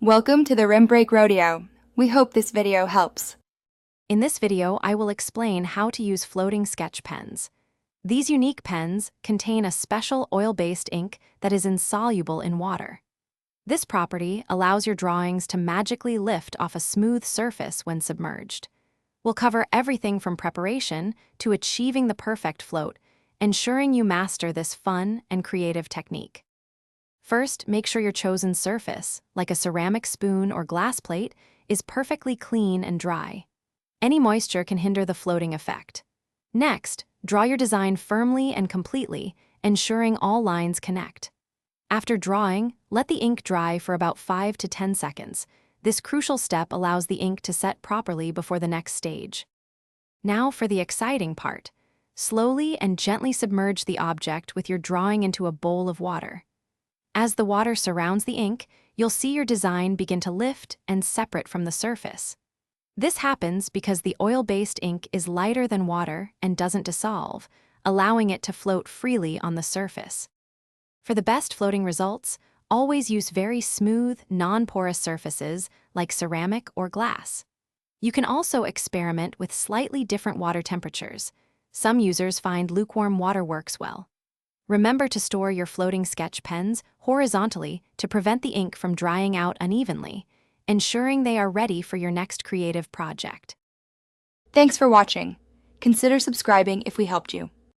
Welcome to the Rim Break Rodeo. We hope this video helps. In this video, I will explain how to use floating sketch pens. These unique pens contain a special oil-based ink that is insoluble in water. This property allows your drawings to magically lift off a smooth surface when submerged. We'll cover everything from preparation to achieving the perfect float, ensuring you master this fun and creative technique. First, make sure your chosen surface, like a ceramic spoon or glass plate, is perfectly clean and dry. Any moisture can hinder the floating effect. Next, draw your design firmly and completely, ensuring all lines connect. After drawing, let the ink dry for about 5 to 10 seconds. This crucial step allows the ink to set properly before the next stage. Now for the exciting part. Slowly and gently submerge the object with your drawing into a bowl of water. As the water surrounds the ink, you'll see your design begin to lift and separate from the surface. This happens because the oil-based ink is lighter than water and doesn't dissolve, allowing it to float freely on the surface. For the best floating results, always use very smooth, non-porous surfaces like ceramic or glass. You can also experiment with slightly different water temperatures. Some users find lukewarm water works well. Remember to store your floating sketch pens horizontally to prevent the ink from drying out unevenly, ensuring they are ready for your next creative project. Thanks for watching. Consider subscribing if we helped you.